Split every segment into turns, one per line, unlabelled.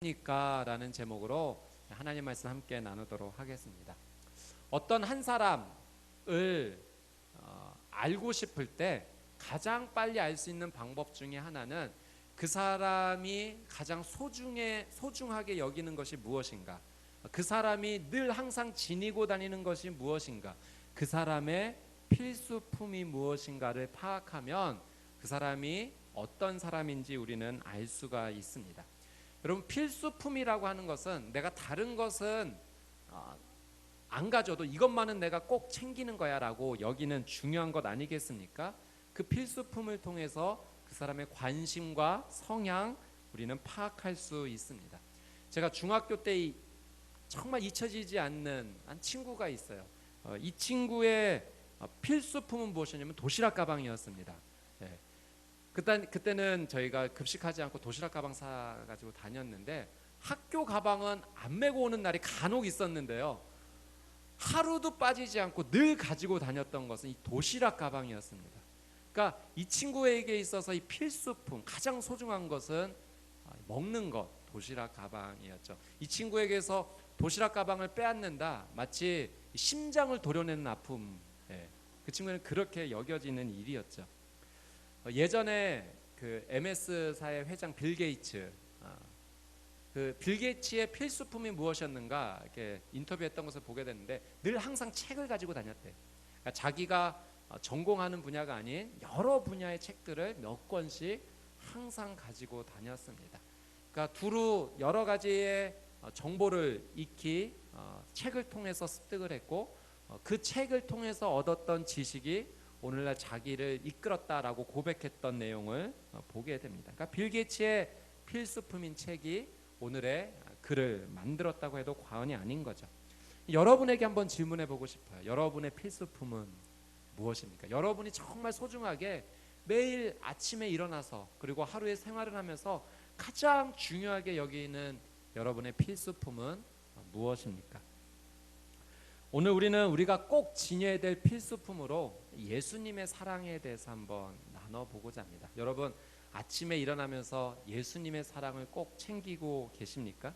니까라는 제목으로 하나님 말씀 함께 나누도록 하겠습니다. 어떤 한 사람을 알고 싶을 때 가장 빨리 알 수 있는 방법 중에 하나는 그 사람이 가장 소중하게 여기는 것이 무엇인가, 그 사람이 늘 항상 지니고 다니는 것이 무엇인가, 그 사람의 필수품이 무엇인가를 파악하면 그 사람이 어떤 사람인지 우리는 알 수가 있습니다. 여러분, 필수품이라고 하는 것은 내가 다른 것은 안 가져도 이것만은 내가 꼭 챙기는 거야 라고 여기는 중요한 것 아니겠습니까? 그 필수품을 통해서 그 사람의 관심과 성향 우리는 파악할 수 있습니다. 제가 중학교 때 정말 잊혀지지 않는 한 친구가 있어요. 이 친구의 필수품은 무엇이냐면 도시락 가방이었습니다. 예. 그때는 저희가 급식하지 않고 도시락 가방 사가지고 다녔는데, 학교 가방은 안 메고 오는 날이 간혹 있었는데요, 하루도 빠지지 않고 늘 가지고 다녔던 것은 이 도시락 가방이었습니다. 그러니까 이 친구에게 있어서 이 필수품, 가장 소중한 것은 먹는 것, 도시락 가방이었죠. 이 친구에게서 도시락 가방을 빼앗는다, 마치 심장을 도려내는 아픔, 그 친구는 그렇게 여겨지는 일이었죠. 예전에 그 MS사의 회장 빌 게이츠, 그 빌 게이츠의 필수품이 무엇이었는가 이렇게 인터뷰했던 것을 보게 됐는데, 늘 항상 책을 가지고 다녔대. 그러니까 자기가 전공하는 분야가 아닌 여러 분야의 책들을 몇 권씩 항상 가지고 다녔습니다. 그러니까 두루 여러 가지의 정보를 익히 책을 통해서 습득을 했고, 그 책을 통해서 얻었던 지식이 오늘날 자기를 이끌었다라고 고백했던 내용을 보게 됩니다. 그러니까 빌 게이츠의 필수품인 책이 오늘의 글을 만들었다고 해도 과언이 아닌 거죠. 여러분에게 한번 질문해 보고 싶어요. 여러분의 필수품은 무엇입니까? 여러분이 정말 소중하게 매일 아침에 일어나서 그리고 하루의 생활을 하면서 가장 중요하게 여기는 여러분의 필수품은 무엇입니까? 오늘 우리가 꼭 지녀야 될 필수품으로 예수님의 사랑에 대해서 한번 나눠보고자 합니다. 여러분, 아침에 일어나면서 예수님의 사랑을 꼭 챙기고 계십니까?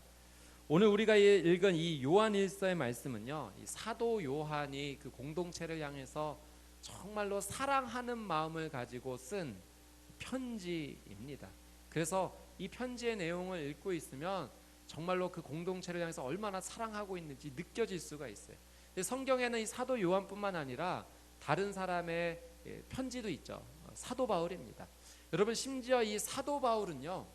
오늘 우리가 읽은 이 요한일서의 말씀은요, 이 사도 요한이 그 공동체를 향해서 정말로 사랑하는 마음을 가지고 쓴 편지입니다. 그래서 이 편지의 내용을 읽고 있으면 정말로 그 공동체를 향해서 얼마나 사랑하고 있는지 느껴질 수가 있어요. 성경에는 이 사도 요한뿐만 아니라 다른 사람의 편지도 있죠. 사도 바울입니다. 여러분, 심지어 이 사도 바울은요,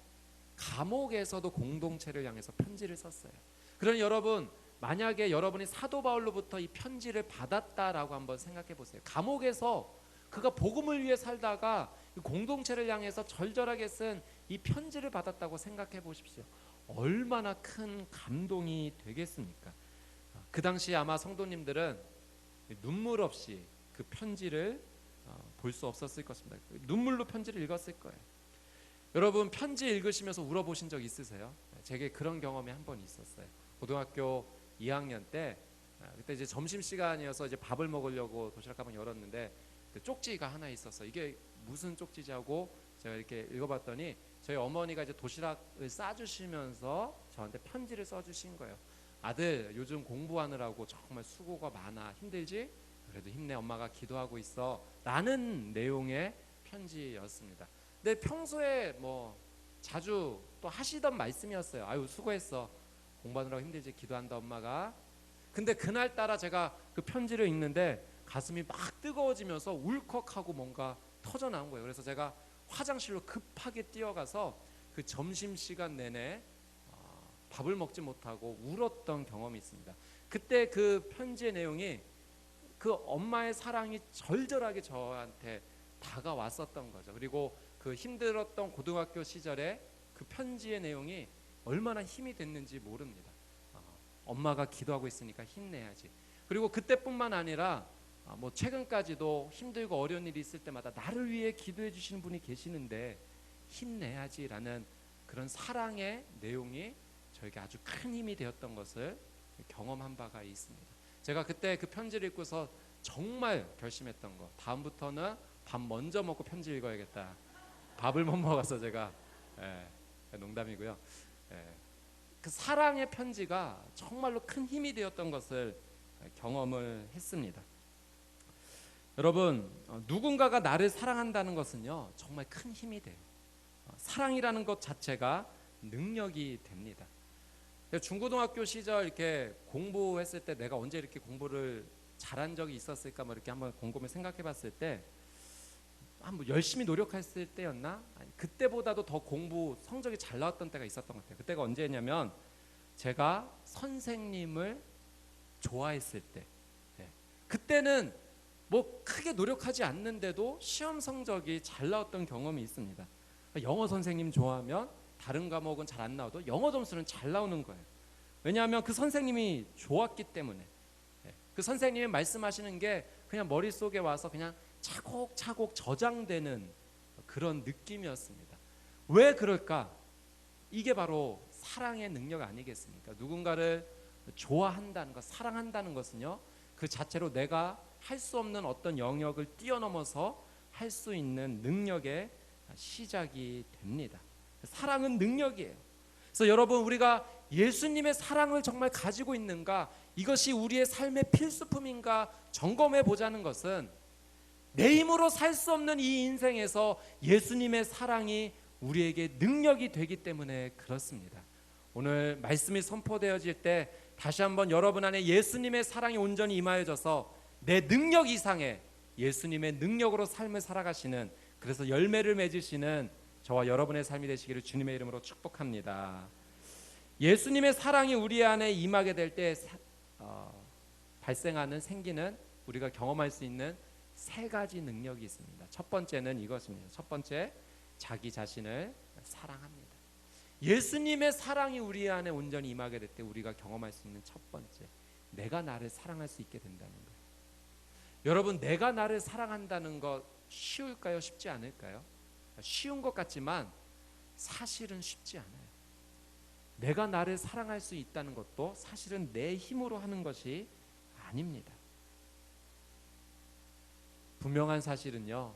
감옥에서도 공동체를 향해서 편지를 썼어요. 그러니 여러분, 만약에 여러분이 사도 바울로부터 이 편지를 받았다라고 한번 생각해 보세요. 감옥에서 그가 복음을 위해 살다가 공동체를 향해서 절절하게 쓴 이 편지를 받았다고 생각해 보십시오. 얼마나 큰 감동이 되겠습니까? 그 당시 아마 성도님들은 눈물 없이 그 편지를 볼 수 없었을 것입니다. 눈물로 편지를 읽었을 거예요. 여러분, 편지 읽으시면서 울어보신 적 있으세요? 제게 그런 경험이 한 번 있었어요. 고등학교 2학년 때, 그때 이제 점심시간이어서 이제 밥을 먹으려고 도시락 가방 열었는데 쪽지가 하나 있었어요. 이게 무슨 쪽지지 하고 제가 이렇게 읽어봤더니 저희 어머니가 이제 도시락을 싸주시면서 저한테 편지를 써주신 거예요. 아들, 요즘 공부하느라고 정말 수고가 많아. 힘들지? 그래도 힘내. 엄마가 기도하고 있어. 라는 내용의 편지였습니다. 근데 평소에 뭐 자주 또 하시던 말씀이었어요. 아유, 수고했어. 공부하느라고 힘들지? 기도한다 엄마가. 근데 그날따라 제가 그 편지를 읽는데 가슴이 막 뜨거워지면서 울컥하고 뭔가 터져 나온 거예요. 그래서 제가 화장실로 급하게 뛰어가서 그 점심시간 내내 밥을 먹지 못하고 울었던 경험이 있습니다. 그때 그 편지의 내용이 그 엄마의 사랑이 절절하게 저한테 다가왔었던 거죠. 그리고 그 힘들었던 고등학교 시절에 그 편지의 내용이 얼마나 힘이 됐는지 모릅니다. 엄마가 기도하고 있으니까 힘내야지. 그리고 그때뿐만 아니라 뭐 최근까지도 힘들고 어려운 일이 있을 때마다 나를 위해 기도해 주시는 분이 계시는데 힘내야지라는 그런 사랑의 내용이 저에게 아주 큰 힘이 되었던 것을 경험한 바가 있습니다. 제가 그때 그 편지를 읽고서 정말 결심했던 거, 다음부터는 밥 먼저 먹고 편지 읽어야겠다. 밥을 못 먹어서 제가, 농담이고요. 그 사랑의 편지가 정말로 큰 힘이 되었던 것을 경험을 했습니다. 여러분, 누군가가 나를 사랑한다는 것은요 정말 큰 힘이 돼요. 사랑이라는 것 자체가 능력이 됩니다. 중고등학교 시절 이렇게 공부했을 때 내가 언제 이렇게 공부를 잘한 적이 있었을까 뭐 이렇게 한번 곰곰이 생각해봤을 때 한번 열심히 노력했을 때였나? 아니, 그때보다도 더 공부 성적이 잘 나왔던 때가 있었던 것 같아요. 그때가 언제냐면 제가 선생님을 좋아했을 때, 그때는 뭐 크게 노력하지 않는데도 시험 성적이 잘 나왔던 경험이 있습니다. 영어 선생님 좋아하면 다른 과목은 잘 안 나와도 영어 점수는 잘 나오는 거예요. 왜냐하면 그 선생님이 좋았기 때문에. 그 선생님이 말씀하시는 게 그냥 머릿속에 와서 그냥 차곡차곡 저장되는 그런 느낌이었습니다. 왜 그럴까? 이게 바로 사랑의 능력 아니겠습니까? 누군가를 좋아한다는 것, 사랑한다는 것은요 그 자체로 내가 할 수 없는 어떤 영역을 뛰어넘어서 할 수 있는 능력의 시작이 됩니다. 사랑은 능력이에요. 그래서 여러분, 우리가 예수님의 사랑을 정말 가지고 있는가, 이것이 우리의 삶의 필수품인가 점검해 보자는 것은 내 힘으로 살 수 없는 이 인생에서 예수님의 사랑이 우리에게 능력이 되기 때문에 그렇습니다. 오늘 말씀이 선포되어질 때 다시 한번 여러분 안에 예수님의 사랑이 온전히 임하여져서 내 능력 이상의 예수님의 능력으로 삶을 살아가시는, 그래서 열매를 맺으시는 저와 여러분의 삶이 되시기를 주님의 이름으로 축복합니다. 예수님의 사랑이 우리 안에 임하게 될 때 발생하는, 생기는, 우리가 경험할 수 있는 세 가지 능력이 있습니다. 첫 번째는 이것입니다. 첫 번째, 자기 자신을 사랑합니다. 예수님의 사랑이 우리 안에 온전히 임하게 될 때 우리가 경험할 수 있는 첫 번째, 내가 나를 사랑할 수 있게 된다는 거예요. 여러분, 내가 나를 사랑한다는 것 쉬울까요? 쉽지 않을까요? 쉬운 것 같지만 사실은 쉽지 않아요. 내가 나를 사랑할 수 있다는 것도 사실은 내 힘으로 하는 것이 아닙니다. 분명한 사실은요,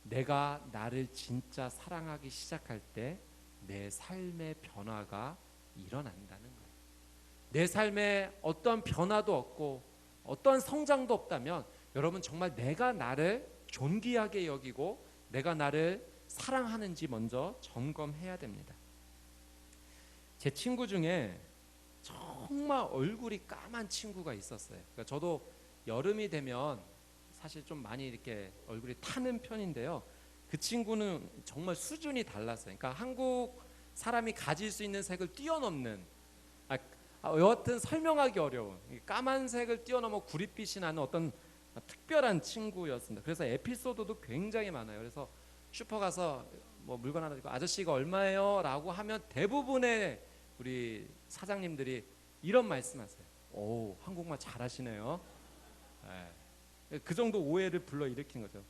내가 나를 진짜 사랑하기 시작할 때 내 삶의 변화가 일어난다는 거예요. 내 삶에 어떤 변화도 없고 어떤 성장도 없다면 여러분, 정말 내가 나를 존귀하게 여기고 내가 나를 사랑하는지 먼저 점검해야 됩니다. 제 친구 중에 정말 얼굴이 까만 친구가 있었어요. 그러니까 저도 여름이 되면 사실 좀 많이 이렇게 얼굴이 타는 편인데요, 그 친구는 정말 수준이 달랐어요. 그러니까 한국 사람이 가질 수 있는 색을 뛰어넘는, 여하튼 설명하기 어려운 까만색을 뛰어넘어 구릿빛이 나는 어떤 특별한 친구였습니다. 그래서 에피소드도 굉장히 많아요. 그래서 슈퍼 가서 뭐 물건 하나 들고 아저씨가 얼마예요? 라고 하면 대부분의 우리 사장님들이 이런 말씀하세요. 오, 한국말 잘하시네요. 그 정도 오해를 불러일으키는 거죠.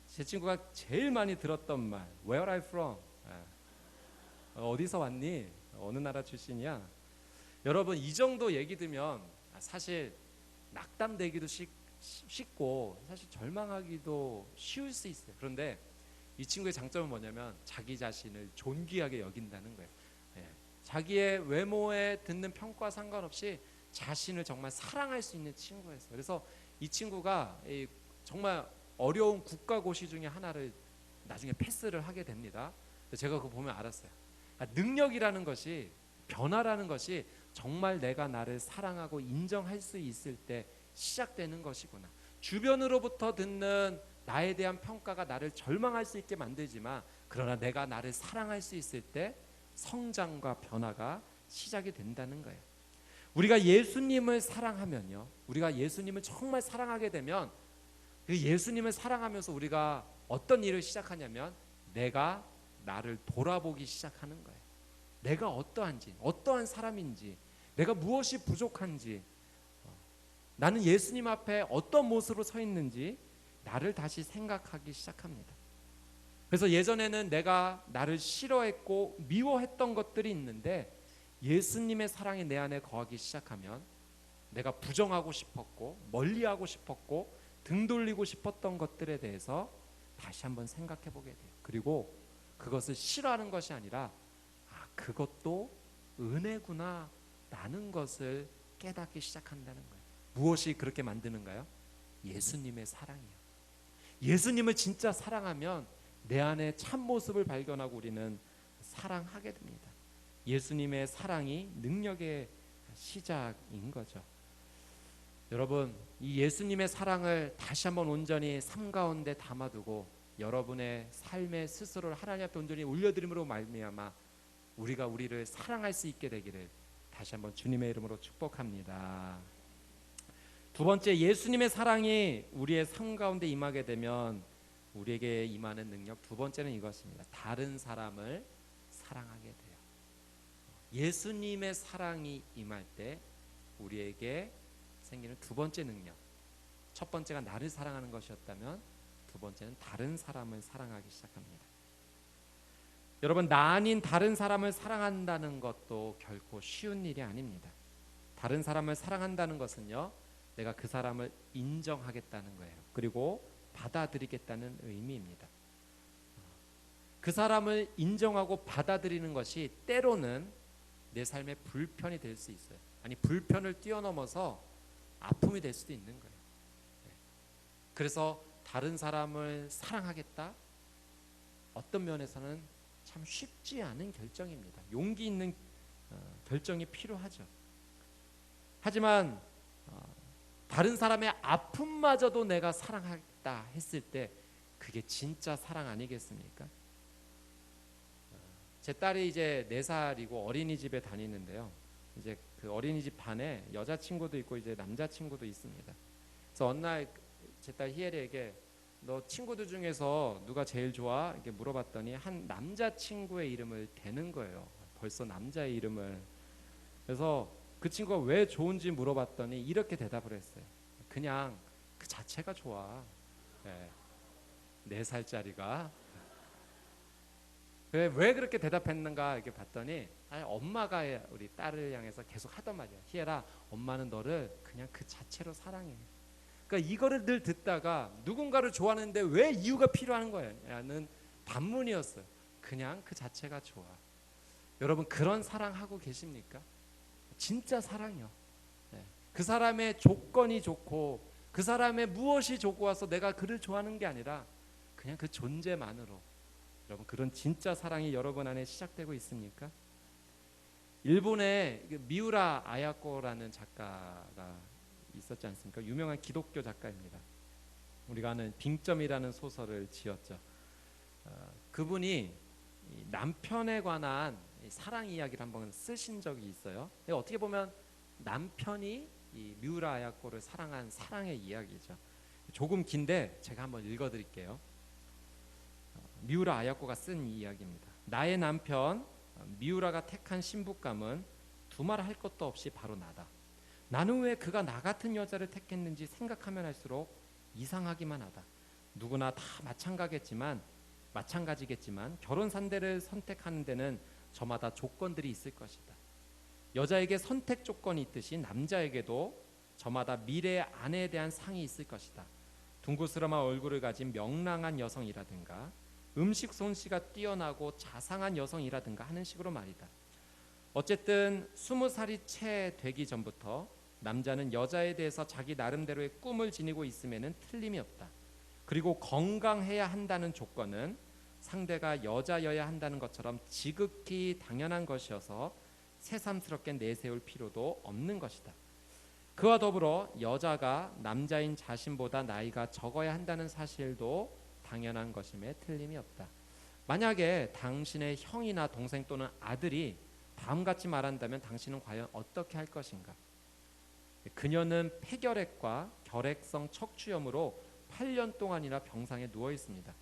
제 친구가 제일 많이 들었던 말, Where are you from? 어디서 왔니? 어느 나라 출신이야? 여러분, 이 정도 얘기 들으면 사실 낙담되기도 쉽고 사실 절망하기도 쉬울 수 있어요. 그런데 이 친구의 장점은 뭐냐면 자기 자신을 존귀하게 여긴다는 거예요. 자기의 외모에 듣는 평가와 상관없이 자신을 정말 사랑할 수 있는 친구였어요. 그래서 이 친구가 정말 어려운 국가고시 중에 하나를 나중에 패스를 하게 됩니다. 제가 그거 보면 알았어요. 능력이라는 것이, 변화라는 것이 정말 내가 나를 사랑하고 인정할 수 있을 때 시작되는 것이구나. 주변으로부터 듣는 나에 대한 평가가 나를 절망할 수 있게 만들지만, 그러나 내가 나를 사랑할 수 있을 때 성장과 변화가 시작이 된다는 거예요. 우리가 예수님을 사랑하면요, 우리가 예수님을 정말 사랑하게 되면 그 예수님을 사랑하면서 우리가 어떤 일을 시작하냐면 내가 나를 돌아보기 시작하는 거예요. 내가 어떠한지, 어떠한 사람인지, 내가 무엇이 부족한지, 나는 예수님 앞에 어떤 모습으로 서 있는지 나를 다시 생각하기 시작합니다. 그래서 예전에는 내가 나를 싫어했고 미워했던 것들이 있는데 예수님의 사랑이 내 안에 거하기 시작하면 내가 부정하고 싶었고 멀리하고 싶었고 등 돌리고 싶었던 것들에 대해서 다시 한번 생각해 보게 돼요. 그리고 그것을 싫어하는 것이 아니라 그것도 은혜구나 라는 것을 깨닫기 시작한다는 거예요. 무엇이 그렇게 만드는가요? 예수님의 사랑이요. 예수님을 진짜 사랑하면 내 안에 참모습을 발견하고 우리는 사랑하게 됩니다. 예수님의 사랑이 능력의 시작인 거죠. 여러분, 이 예수님의 사랑을 다시 한번 온전히 삶 가운데 담아두고 여러분의 삶의 스스로를 하나님 앞에 온전히 올려드림으로 말미암아 우리가 우리를 사랑할 수 있게 되기를 다시 한번 주님의 이름으로 축복합니다. 두 번째, 예수님의 사랑이 우리의 삶 가운데 임하게 되면 우리에게 임하는 능력, 두 번째는 이것입니다. 다른 사람을 사랑하게 돼요. 예수님의 사랑이 임할 때 우리에게 생기는 두 번째 능력, 첫 번째가 나를 사랑하는 것이었다면 두 번째는 다른 사람을 사랑하기 시작합니다. 여러분, 나 아닌 다른 사람을 사랑한다는 것도 결코 쉬운 일이 아닙니다. 다른 사람을 사랑한다는 것은요, 내가 그 사람을 인정하겠다는 거예요. 그리고 받아들이겠다는 의미입니다. 그 사람을 인정하고 받아들이는 것이 때로는 내 삶의 불편이 될 수 있어요. 아니, 불편을 뛰어넘어서 아픔이 될 수도 있는 거예요. 그래서 다른 사람을 사랑하겠다? 어떤 면에서는 참 쉽지 않은 결정입니다. 용기 있는 결정이 필요하죠. 하지만 다른 사람의 아픔마저도 내가 사랑하겠다 했을 때 그게 진짜 사랑 아니겠습니까? 제 딸이 이제 4살이고 어린이집에 다니는데요. 이제 그 어린이집 반에 여자친구도 있고 이제 남자친구도 있습니다. 그래서 어느 날 제 딸 희엘이에게 너 친구들 중에서 누가 제일 좋아? 이렇게 물어봤더니 한 남자친구의 이름을 대는 거예요. 벌써 남자의 이름을. 그래서 그 친구가 왜 좋은지 물어봤더니 이렇게 대답을 했어요. 그냥 그 자체가 좋아. 네. 4살짜리가. 왜 그렇게 대답했는가 이렇게 봤더니 엄마가 우리 딸을 향해서 계속 하던 말이야. 희애라, 엄마는 너를 그냥 그 자체로 사랑해. 그러니까 이거를 늘 듣다가 누군가를 좋아하는데 왜 이유가 필요한 거야? 라는 반문이었어요. 그냥 그 자체가 좋아. 여러분, 그런 사랑하고 계십니까? 진짜 사랑이요. 네. 그 사람의 조건이 좋고 그 사람의 무엇이 좋고 와서 내가 그를 좋아하는 게 아니라 그냥 그 존재만으로. 여러분, 그런 진짜 사랑이 여러분 안에 시작되고 있습니까? 일본의 미우라 아야코라는 작가가 있었지 않습니까? 유명한 기독교 작가입니다. 우리가 아는 빙점이라는 소설을 지었죠. 그분이 남편에 관한 사랑 이야기를 한번 쓰신 적이 있어요. 어떻게 보면 남편이 이 미우라 아야코를 사랑한 사랑의 이야기죠. 조금 긴데 제가 한번 읽어드릴게요. 미우라 아야코가 쓴 이야기입니다. 나의 남편 미우라가 택한 신부감은 두말 할 것도 없이 바로 나다. 나는 왜 그가 나 같은 여자를 택했는지 생각하면 할수록 이상하기만 하다. 누구나 다 마찬가지겠지만 결혼 상대를 선택하는 데는 저마다 조건들이 있을 것이다. 여자에게 선택 조건이 있듯이 남자에게도 저마다 미래의 아내에 대한 상이 있을 것이다. 둥그스름한 얼굴을 가진 명랑한 여성이라든가 음식 솜씨가 뛰어나고 자상한 여성이라든가 하는 식으로 말이다. 어쨌든 20살이 채 되기 전부터 남자는 여자에 대해서 자기 나름대로의 꿈을 지니고 있음에는 틀림이 없다. 그리고 건강해야 한다는 조건은 상대가 여자여야 한다는 것처럼 지극히 당연한 것이어서 새삼스럽게 내세울 필요도 없는 것이다. 그와 더불어 여자가 남자인 자신보다 나이가 적어야 한다는 사실도 당연한 것임에 틀림이 없다. 만약에 당신의 형이나 동생 또는 아들이 다음같이 말한다면 당신은 과연 어떻게 할 것인가? 그녀는 폐결핵과 결핵성 척추염으로 8년 동안이나 병상에 누워 있습니다.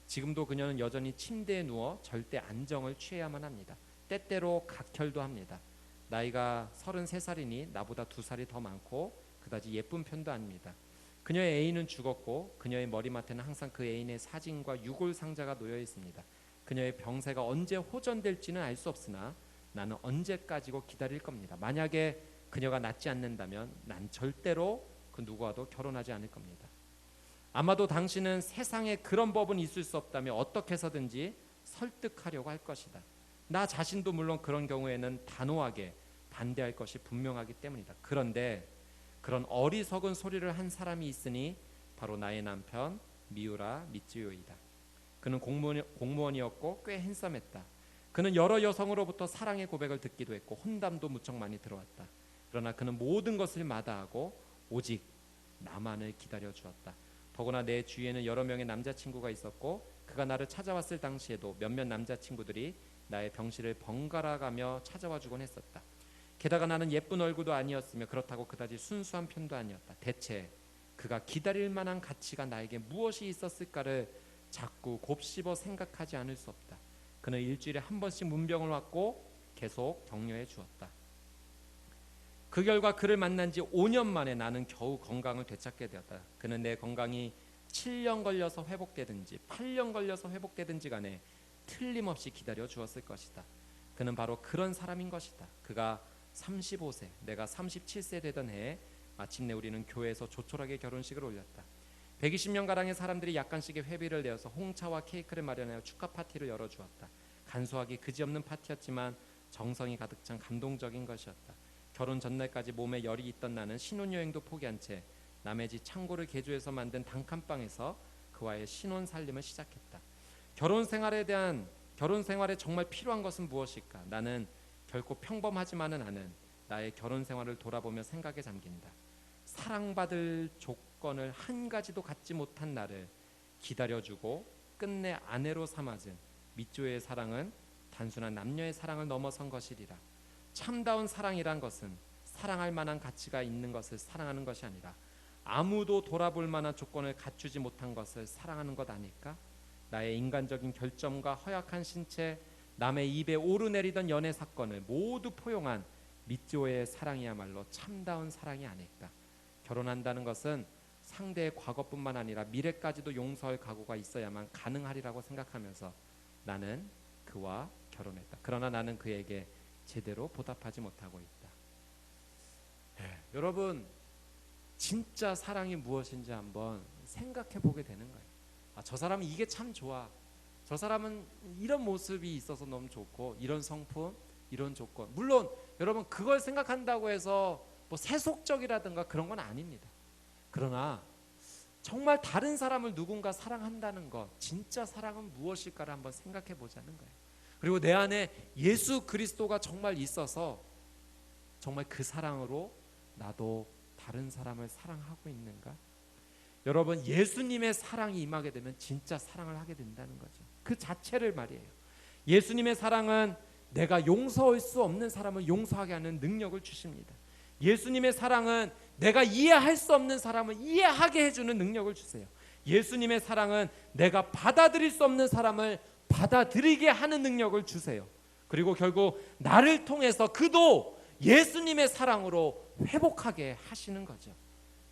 지금도 그녀는 여전히 침대에 누워 절대 안정을 취해야만 합니다. 때때로 각혈도 합니다. 나이가 33살이니 나보다 2살이 더 많고 그다지 예쁜 편도 아닙니다. 그녀의 애인은 죽었고 그녀의 머리맡에는 항상 그 애인의 사진과 유골 상자가 놓여 있습니다. 그녀의 병세가 언제 호전될지는 알 수 없으나 나는 언제까지고 기다릴 겁니다. 만약에 그녀가 낫지 않는다면 난 절대로 그 누구와도 결혼하지 않을 겁니다. 아마도 당신은 세상에 그런 법은 있을 수 없다며 어떻게 해서든지 설득하려고 할 것이다. 나 자신도 물론 그런 경우에는 단호하게 반대할 것이 분명하기 때문이다. 그런데 그런 어리석은 소리를 한 사람이 있으니 바로 나의 남편 미우라 미쯔요이다. 그는 공무원이었고 꽤 핸섬했다. 그는 여러 여성으로부터 사랑의 고백을 듣기도 했고 혼담도 무척 많이 들어왔다. 그러나 그는 모든 것을 마다하고 오직 나만을 기다려 주었다. 더구나 내 주위에는 여러 명의 남자친구가 있었고 그가 나를 찾아왔을 당시에도 몇몇 남자친구들이 나의 병실을 번갈아가며 찾아와 주곤 했었다. 게다가 나는 예쁜 얼굴도 아니었으며 그렇다고 그다지 순수한 편도 아니었다. 대체 그가 기다릴 만한 가치가 나에게 무엇이 있었을까를 자꾸 곱씹어 생각하지 않을 수 없다. 그는 일주일에 한 번씩 문병을 왔고 계속 격려해 주었다. 그 결과 그를 만난 지 5년 만에 나는 겨우 건강을 되찾게 되었다. 그는 내 건강이 7년 걸려서 회복되든지 8년 걸려서 회복되든지 간에 틀림없이 기다려 주었을 것이다. 그는 바로 그런 사람인 것이다. 그가 35세, 내가 37세 되던 해에 마침내 우리는 교회에서 조촐하게 결혼식을 올렸다. 120명가량의 사람들이 약간씩의 회비를 내어서 홍차와 케이크를 마련하여 축하 파티를 열어주었다. 간소하기 그지없는 파티였지만 정성이 가득 찬 감동적인 것이었다. 결혼 전날까지 몸에 열이 있던 나는 신혼여행도 포기한 채 남의 집 창고를 개조해서 만든 단칸방에서 그와의 신혼 살림을 시작했다. 결혼 생활에 정말 필요한 것은 무엇일까? 나는 결코 평범하지만은 않은 나의 결혼 생활을 돌아보며 생각에 잠긴다. 사랑받을 조건을 한 가지도 갖지 못한 나를 기다려주고 끝내 아내로 삼아준 미조의 사랑은 단순한 남녀의 사랑을 넘어선 것이리라. 참다운 사랑이란 것은 사랑할 만한 가치가 있는 것을 사랑하는 것이 아니라 아무도 돌아볼 만한 조건을 갖추지 못한 것을 사랑하는 것 아닐까? 나의 인간적인 결점과 허약한 신체, 남의 입에 오르내리던 연애 사건을 모두 포용한 미조의 사랑이야말로 참다운 사랑이 아닐까? 결혼한다는 것은 상대의 과거뿐만 아니라 미래까지도 용서할 각오가 있어야만 가능하리라고 생각하면서 나는 그와 결혼했다. 그러나 나는 그에게 제대로 보답하지 못하고 있다. 여러분, 진짜 사랑이 무엇인지 한번 생각해 보게 되는 거예요. 저 사람은 이게 참 좋아. 저 사람은 이런 모습이 있어서 너무 좋고 이런 성품, 이런 조건. 물론 여러분 그걸 생각한다고 해서 뭐 세속적이라든가 그런 건 아닙니다. 그러나 정말 다른 사람을 누군가 사랑한다는 것, 진짜 사랑은 무엇일까를 한번 생각해 보자는 거예요. 그리고 내 안에 예수 그리스도가 정말 있어서 정말 그 사랑으로 나도 다른 사람을 사랑하고 있는가? 여러분, 예수님의 사랑이 임하게 되면 진짜 사랑을 하게 된다는 거죠. 그 자체를 말이에요. 예수님의 사랑은 내가 용서할 수 없는 사람을 용서하게 하는 능력을 주십니다. 예수님의 사랑은 내가 이해할 수 없는 사람을 이해하게 해주는 능력을 주세요. 예수님의 사랑은 내가 받아들일 수 없는 사람을 받아들이게 하는 능력을 주세요. 그리고 결국 나를 통해서 그도 예수님의 사랑으로 회복하게 하시는 거죠.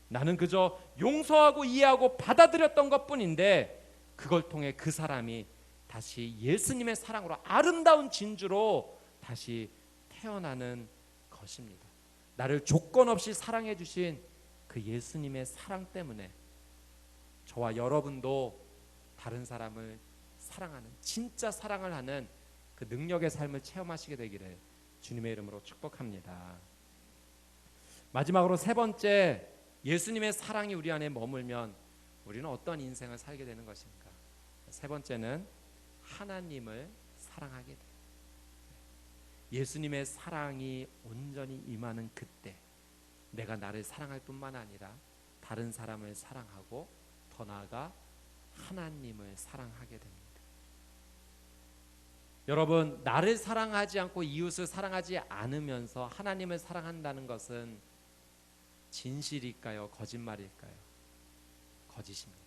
나는 그저 용서하고 이해하고 받아들였던 것뿐인데 그걸 통해 그 사람이 다시 예수님의 사랑으로 아름다운 진주로 다시 태어나는 것입니다. 나를 조건 없이 사랑해 주신 그 예수님의 사랑 때문에 저와 여러분도 다른 사람을 사랑하는, 진짜 사랑을 하는 그 능력의 삶을 체험하시게 되기를 주님의 이름으로 축복합니다. 마지막으로 세 번째, 예수님의 사랑이 우리 안에 머물면 우리는 어떤 인생을 살게 되는 것인가? 세 번째는 하나님을 사랑하게 돼요. 예수님의 사랑이 온전히 임하는 그때 내가 나를 사랑할 뿐만 아니라 다른 사람을 사랑하고 더 나아가 하나님을 사랑하게 됩니다. 여러분, 나를 사랑하지 않고 이웃을 사랑하지 않으면서 하나님을 사랑한다는 것은 진실일까요? 거짓말일까요? 거짓입니다.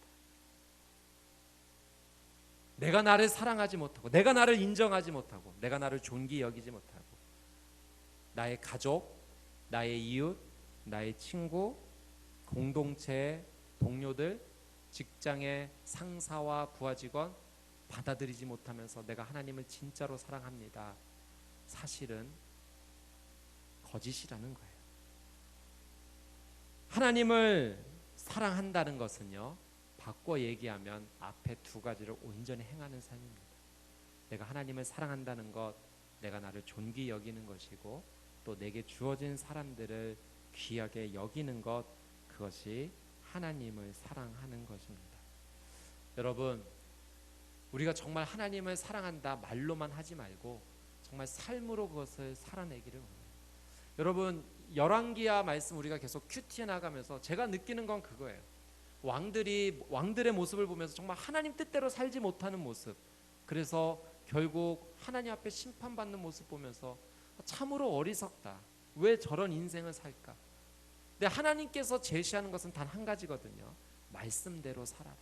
내가 나를 사랑하지 못하고, 내가 나를 인정하지 못하고, 내가 나를 존귀 여기지 못하고, 나의 가족, 나의 이웃, 나의 친구, 공동체 동료들, 직장의 상사와 부하 직원 받아들이지 못하면서 내가 하나님을 진짜로 사랑합니다. 사실은 거짓이라는 거예요. 하나님을 사랑한다는 것은요, 바꿔 얘기하면 앞에 두 가지를 온전히 행하는 삶입니다. 내가 하나님을 사랑한다는 것, 내가 나를 존귀 여기는 것이고 또 내게 주어진 사람들을 귀하게 여기는 것, 그것이 하나님을 사랑하는 것입니다. 여러분, 우리가 정말 하나님을 사랑한다 말로만 하지 말고 정말 삶으로 그것을 살아내기를 원해요. 여러분, 열왕기야 말씀 우리가 계속 큐티해 나가면서 제가 느끼는 건 그거예요. 왕들의 모습을 보면서 정말 하나님 뜻대로 살지 못하는 모습, 그래서 결국 하나님 앞에 심판받는 모습 보면서 참으로 어리석다, 왜 저런 인생을 살까. 근데 하나님께서 제시하는 것은 단 한 가지거든요. 말씀대로 살아라.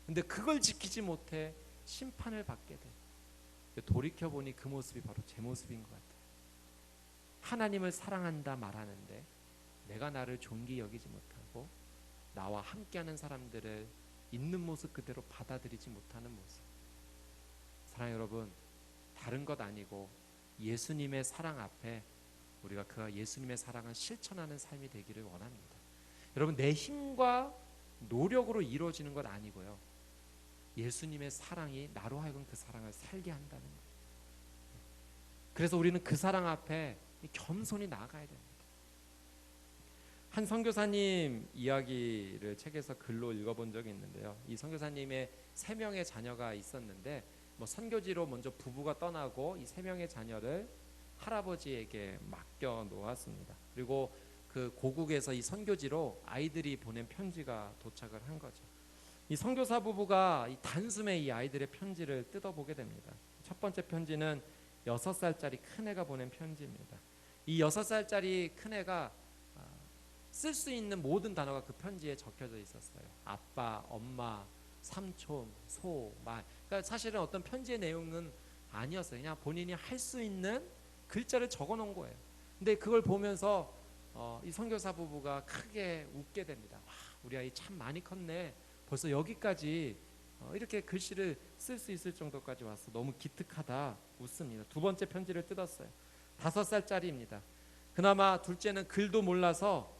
근데 그걸 지키지 못해 심판을 받게 돼. 돌이켜보니 그 모습이 바로 제 모습인 것 같아요. 하나님을 사랑한다 말하는데 내가 나를 존귀 여기지 못하고 나와 함께하는 사람들을 있는 모습 그대로 받아들이지 못하는 모습. 사랑하는 여러분, 다른 것 아니고 예수님의 사랑 앞에 우리가 그 예수님의 사랑을 실천하는 삶이 되기를 원합니다. 여러분, 내 힘과 노력으로 이루어지는 것 아니고요, 예수님의 사랑이 나로 하여금 그 사랑을 살게 한다는 거예요. 그래서 우리는 그 사랑 앞에 겸손히 나아가야 됩니다. 한 선교사님 이야기를 책에서 글로 읽어본 적이 있는데요. 이 선교사님의 3명의 자녀가 있었는데 선교지로 먼저 부부가 떠나고 이 3명의 자녀를 할아버지에게 맡겨 놓았습니다. 그리고 그 고국에서 이 선교지로 아이들이 보낸 편지가 도착을 한 거죠. 이 선교사 부부가 이 단숨에 이 아이들의 편지를 뜯어보게 됩니다. 첫 번째 편지는 6살짜리 큰애가 보낸 편지입니다. 이 6살짜리 큰애가 쓸 수 있는 모든 단어가 그 편지에 적혀져 있었어요. 아빠, 엄마, 삼촌, 소, 말. 그러니까 사실은 어떤 편지의 내용은 아니었어요. 그냥 본인이 할 수 있는 글자를 적어 놓은 거예요. 근데 그걸 보면서 이 선교사 부부가 크게 웃게 됩니다. 와, 우리 아이 참 많이 컸네. 벌써 여기까지 이렇게 글씨를 쓸 수 있을 정도까지 왔어. 너무 기특하다. 웃습니다. 두 번째 편지를 뜯었어요. 5살짜리입니다. 그나마 둘째는 글도 몰라서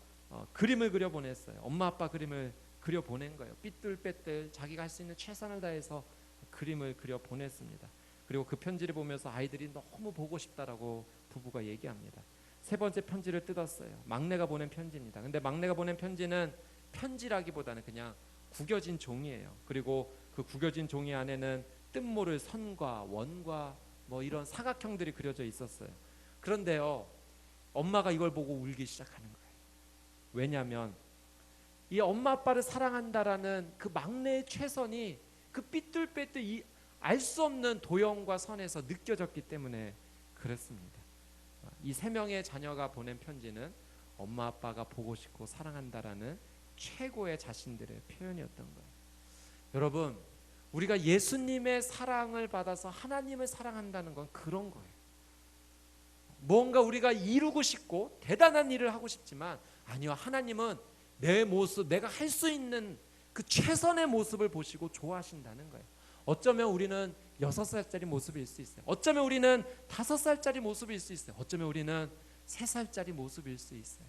그림을 그려 보냈어요. 엄마 아빠 그림을 그려 보낸 거예요. 삐뚤빼뚤 자기가 할 수 있는 최선을 다해서 그림을 그려 보냈습니다. 그리고 그 편지를 보면서 아이들이 너무 보고 싶다라고 부부가 얘기합니다. 세 번째 편지를 뜯었어요. 막내가 보낸 편지입니다. 근데 막내가 보낸 편지는 편지라기보다는 그냥 구겨진 종이에요. 그리고 그 구겨진 종이 안에는 뜻모를 선과 원과 이런 사각형들이 그려져 있었어요. 그런데요, 엄마가 이걸 보고 울기 시작하는 거예요. 왜냐하면 이 엄마 아빠를 사랑한다라는 그 막내의 최선이 그 삐뚤빼뚤 알 수 없는 도형과 선에서 느껴졌기 때문에 그렇습니다. 이 3명의 자녀가 보낸 편지는 엄마 아빠가 보고 싶고 사랑한다라는 최고의 자신들의 표현이었던 거예요. 여러분, 우리가 예수님의 사랑을 받아서 하나님을 사랑한다는 건 그런 거예요. 뭔가 우리가 이루고 싶고 대단한 일을 하고 싶지만 아니요, 하나님은 내 모습, 내가 할 수 있는 그 최선의 모습을 보시고 좋아하신다는 거예요. 어쩌면 우리는 6살짜리 모습일 수 있어요. 어쩌면 우리는 5살짜리 모습일 수 있어요. 어쩌면 우리는 3살짜리 모습일 수 있어요.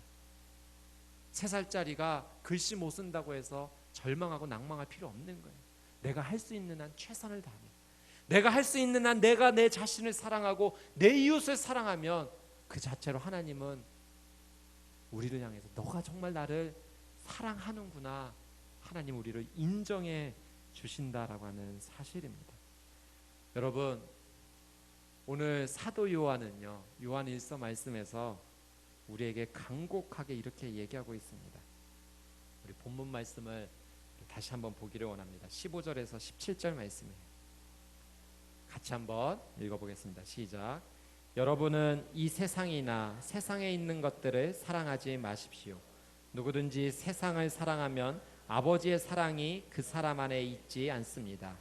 3살짜리가 글씨 못 쓴다고 해서 절망하고 낭망할 필요 없는 거예요. 내가 할 수 있는 한 최선을 다하면, 내가 할 수 있는 한 내가 내 자신을 사랑하고 내 이웃을 사랑하면 그 자체로 하나님은 우리를 향해서 너가 정말 나를 사랑하는구나, 하나님 우리를 인정해 주신다라고 하는 사실입니다. 여러분, 오늘 사도 요한은요, 요한 1서 말씀에서 우리에게 간곡하게 이렇게 얘기하고 있습니다. 우리 본문 말씀을 다시 한번 보기를 원합니다. 15절에서 17절 말씀이에요. 같이 한번 읽어보겠습니다. 시작. 여러분은 이 세상이나 세상에 있는 것들을 사랑하지 마십시오. 누구든지 세상을 사랑하면 아버지의 사랑이 그 사람 안에 있지 않습니다.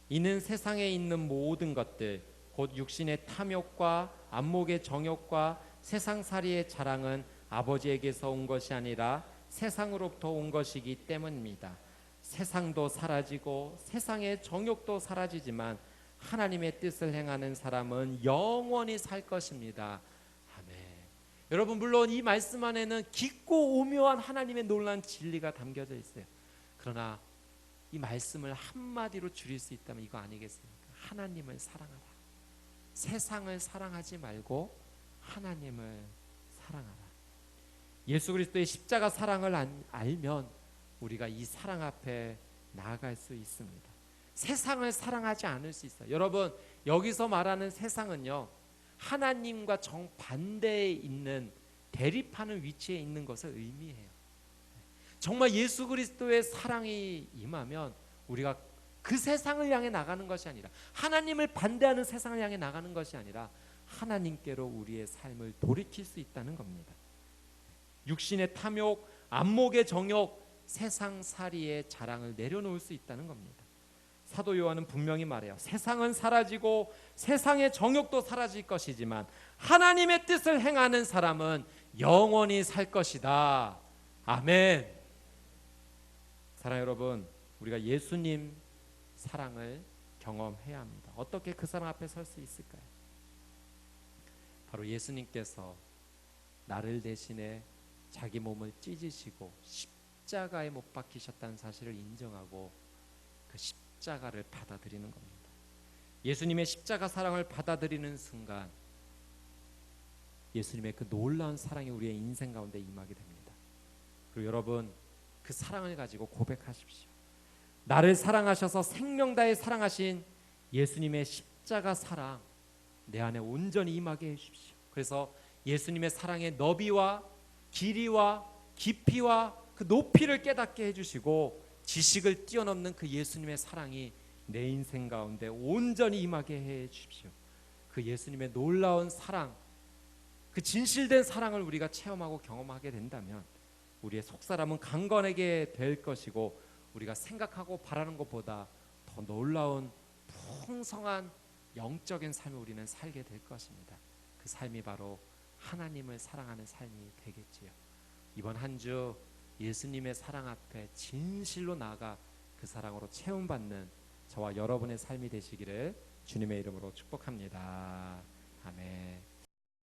이는 세상에 있는 모든 것들, 곧 육신의 탐욕과 안목의 정욕과 세상살이의 자랑은 아버지에게서 온 것이 아니라 세상으로부터 온 것이기 때문입니다. 세상도 사라지고 세상의 정욕도 사라지지만 하나님의 뜻을 행하는 사람은 영원히 살 것입니다. 아멘. 여러분, 물론 이 말씀 안에는 깊고 오묘한 하나님의 놀라운 진리가 담겨져 있어요. 그러나 이 말씀을 한마디로 줄일 수 있다면 이거 아니겠습니까? 하나님을 사랑하라. 세상을 사랑하지 말고 하나님을 사랑하라. 예수 그리스도의 십자가 사랑을 알면 우리가 이 사랑 앞에 나아갈 수 있습니다. 세상을 사랑하지 않을 수 있어요. 여러분, 여기서 말하는 세상은요, 하나님과 정반대에 있는 대립하는 위치에 있는 것을 의미해요. 정말 예수 그리스도의 사랑이 임하면 우리가 그 세상을 향해 나가는 것이 아니라, 하나님을 반대하는 세상을 향해 나가는 것이 아니라 하나님께로 우리의 삶을 돌이킬 수 있다는 겁니다. 육신의 탐욕, 안목의 정욕, 세상살이의 자랑을 내려놓을 수 있다는 겁니다. 사도 요한은 분명히 말해요. 세상은 사라지고 세상의 정욕도 사라질 것이지만 하나님의 뜻을 행하는 사람은 영원히 살 것이다. 아멘. 사랑 여러분, 우리가 예수님 사랑을 경험해야 합니다. 어떻게 그 사랑 앞에 설 수 있을까요? 바로 예수님께서 나를 대신해 자기 몸을 찢으시고 십자가에 못 박히셨다는 사실을 인정하고 그 십자가를 받아들이는 겁니다. 예수님의 십자가 사랑을 받아들이는 순간 예수님의 그 놀라운 사랑이 우리의 인생 가운데 임하게 됩니다. 그리고 여러분, 그 사랑을 가지고 고백하십시오. 나를 사랑하셔서 생명 다해 사랑하신 예수님의 십자가 사랑 내 안에 온전히 임하게 해주십시오. 그래서 예수님의 사랑의 너비와 길이와 깊이와 그 높이를 깨닫게 해주시고 지식을 뛰어넘는 그 예수님의 사랑이 내 인생 가운데 온전히 임하게 해주십시오. 그 예수님의 놀라운 사랑, 그 진실된 사랑을 우리가 체험하고 경험하게 된다면 우리의 속사람은 강건하게 될 것이고 우리가 생각하고 바라는 것보다 더 놀라운 풍성한 영적인 삶을 우리는 살게 될 것입니다. 그 삶이 바로 하나님을 사랑하는 삶이 되겠지요. 이번 한 주 예수님의 사랑 앞에 진실로 나아가 그 사랑으로 체험받는 저와 여러분의 삶이 되시기를 주님의 이름으로 축복합니다. 아멘.